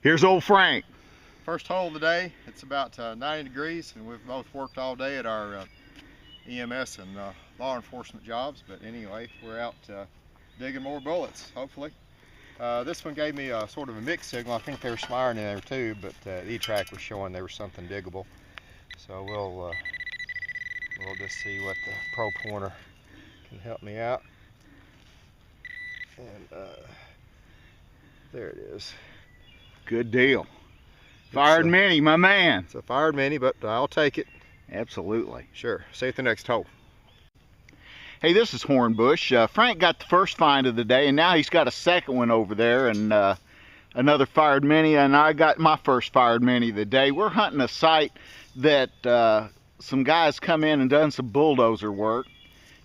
Here's old Frank. First hole of the day. It's about 90 degrees, and we've both worked all day at our EMS and law enforcement jobs. But anyway, we're out digging more bullets, hopefully. This one gave me a sort of a mixed signal. I think they were smiring in there too, but E-Trac was showing there was something diggable. So we'll just see what the pro pointer can help me out. And there it is. Good deal. Fired mini, my man. It's a fired mini, but I'll take it. Absolutely. Sure. See you at the next hole. Hey, this is Hornbush. Frank got the first find of the day, and now he's got a second one over there, and another fired mini, and I got my first fired mini of the day. We're hunting a site that some guys come in and done some bulldozer work,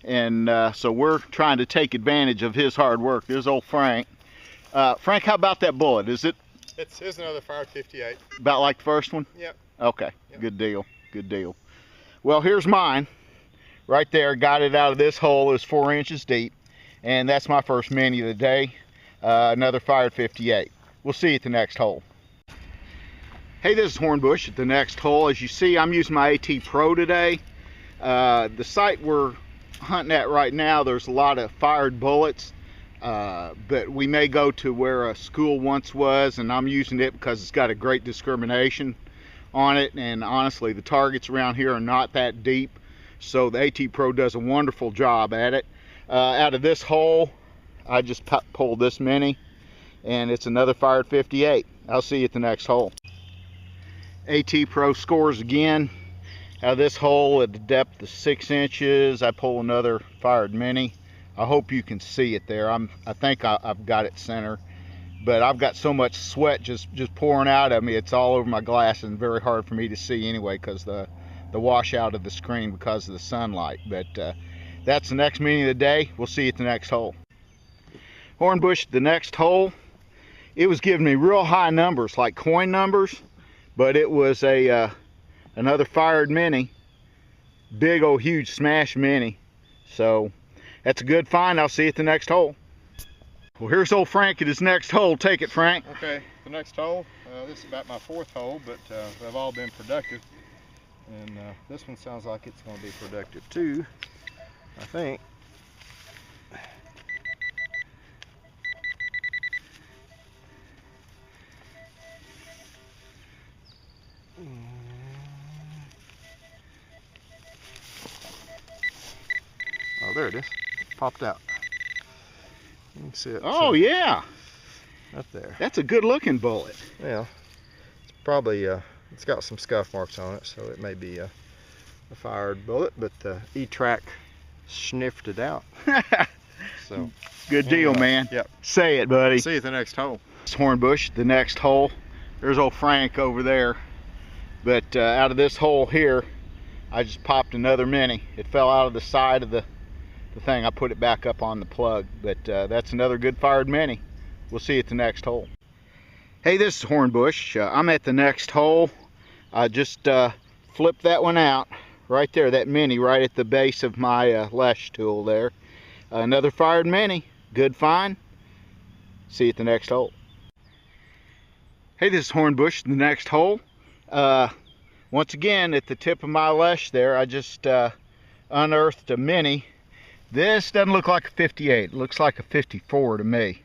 and so we're trying to take advantage of his hard work. There's old Frank. Frank, how about that bullet? It's another fired 58. About like the first one? Yep. Okay, yep. Good deal, good deal. Well, here's mine. Right there, got it out of this hole. Is 4 inches deep, and that's my first mini of the day. Another fired 58. We'll see you at the next hole. Hey, this is Hornbush at the next hole. As you see, I'm using my AT Pro today. The site we're hunting at right now, there's a lot of fired bullets, but we may go to where a school once was, and I'm using it because it's got a great discrimination on it, and honestly, the targets around here are not that deep. So the AT Pro does a wonderful job at it. Out of this hole, I just pulled this mini, and it's another fired 58. I'll see you at the next hole. AT Pro scores again. Out of this hole at the depth of 6 inches, I pull another fired mini. I hope you can see it there. I think I've got it center, but I've got so much sweat just pouring out of me. It's all over my glass and very hard for me to see anyway because the washout of the screen because of the sunlight. But that's the next mini of the day. We'll see you at the next hole. Hornbush, the next hole, it was giving me real high numbers, like coin numbers, but it was another fired mini, big old huge smash mini. So that's a good find. I'll see you at the next hole. Well, here's old Frank at his next hole. Take it, Frank. Okay, the next hole, this is about my 4th hole, but they've all been productive. And this one sounds like it's going to be productive too, I think. Oh, there it is. Popped out. You can see it. Oh, yeah. Up there. That's a good looking bullet. Yeah. It's probably, it's got some scuff marks on it, so it may be a fired bullet, but E-Trac sniffed it out. So good deal, man. Yep. Say it, buddy. See you at the next hole. It's Hornbush, the next hole. There's old Frank over there. But out of this hole here, I just popped another mini. It fell out of the side of the thing. I put it back up on the plug, but that's another good fired mini. We'll see you at the next hole. Hey, this is Hornbush. I'm at the next hole. I just flipped that one out right there, that mini right at the base of my lesh tool there. Another fired mini. Good find. See you at the next hole. Hey, this is Hornbush, the next hole. Once again, at the tip of my lesh there, I just unearthed a mini. This doesn't look like a 58. It looks like a 54 to me.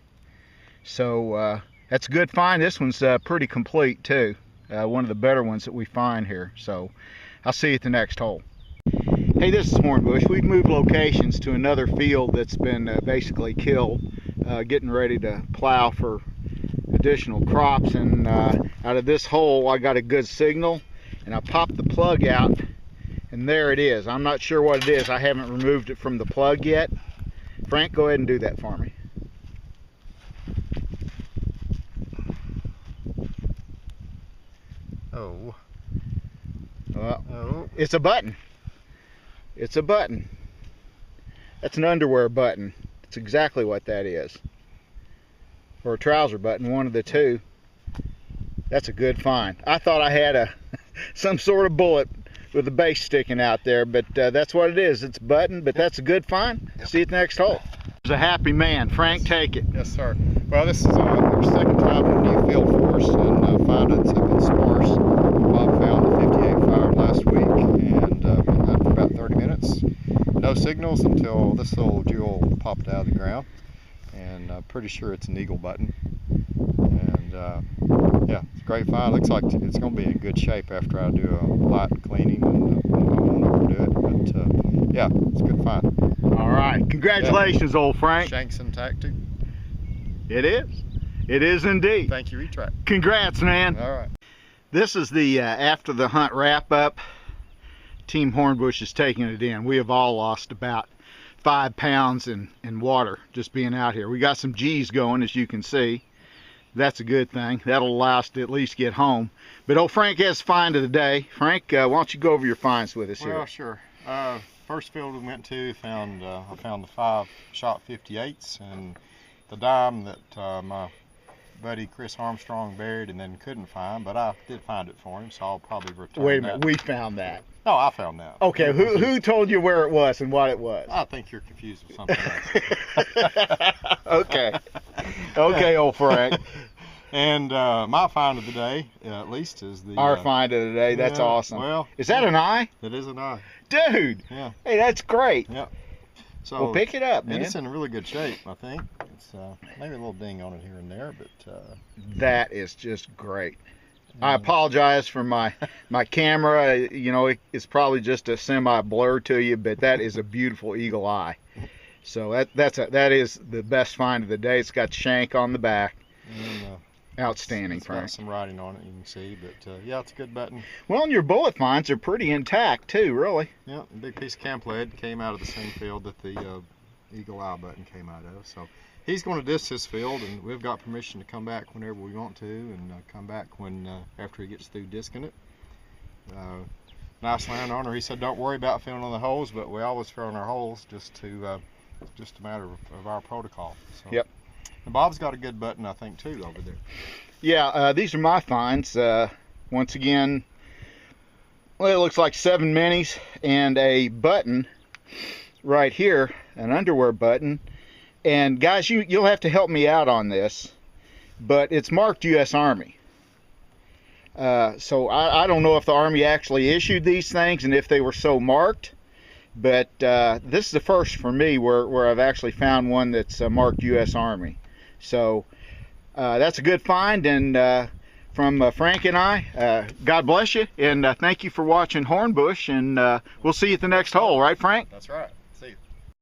So that's a good find. This one's pretty complete too. One of the better ones that we find here. So I'll see you at the next hole. Hey, this is Hornbush. We've moved locations to another field that's been basically killed, getting ready to plow for additional crops, and out of this hole I got a good signal, and I popped the plug out, and there it is. I'm not sure what it is. I haven't removed it from the plug yet. Frank, go ahead and do that for me. Oh. Oh. It's a button. It's a button. That's an underwear button. It's exactly what that is. Or a trouser button, one of the two. That's a good find. I thought I had some sort of bullet with the base sticking out there, but that's what it is. It's a button, but that's a good find. See you at the next hole. There's a happy man. Frank, take it. Yes, sir. Well, this is our second time in a new field for us, and signals until this little jewel popped out of the ground, and I'm pretty sure it's an eagle button. And yeah, it's a great find. Looks like it's going to be in good shape after I do a light cleaning, and I won't overdo it. But yeah, it's a good find. All right, congratulations, old Frank. Shanks and tactic. It is. It is indeed. Thank you, E-Trac. Congrats, man. All right. This is the after the hunt wrap up. Team Hornbush is taking it in. We have all lost about 5 pounds in water just being out here. We got some G's going, as you can see. That's a good thing. That'll allow us to at least get home. But old Frank has find of the day. Frank, why don't you go over your finds with us here? Well, sure. First field we went to, I found the 5-shot 58s and the dime that my buddy Chris Armstrong buried and then couldn't find, but I did find it for him, so I'll probably return Wait a minute, we found that. No, I found that. Okay, who told you where it was and what it was? I think you're confused with something else. Okay. Okay, old Frank. And my find of the day, at least, is the... Our find of the day, that's awesome. Well... Is that an eye? It is an eye. Dude! Yeah. Hey, that's great. Yep. So well, pick it up, man. It's in really good shape, I think. It's maybe a little ding on it here and there, but... that is just great. I apologize for my camera. You know, it's probably just a semi-blur to you, but that is a beautiful eagle eye. So that is the best find of the day. It's got shank on the back. And, outstanding, it's Frank. got some writing on it, you can see, but yeah, it's a good button. Well, and your bullet finds are pretty intact too, really. Yeah, a big piece of camp lead came out of the same field that the eagle eye button came out of. So he's going to disc this field, and we've got permission to come back whenever we want to, and come back when after he gets through discing it. Nice landowner. He said don't worry about filling in the holes, but we always fill in our holes, just a matter of our protocol. So. Yep. And Bob's got a good button, I think, too, over there. Yeah, these are my finds. Once again, well, it looks like 7 minis and a button right here, an underwear button. And guys, you'll have to help me out on this, but it's marked U.S. Army. So I don't know if the Army actually issued these things and if they were so marked, but this is the first for me where I've actually found one that's marked U.S. Army. So that's a good find, and from Frank and I, God bless you, and thank you for watching Hornbush, and we'll see you at the next hole, right, Frank? That's right.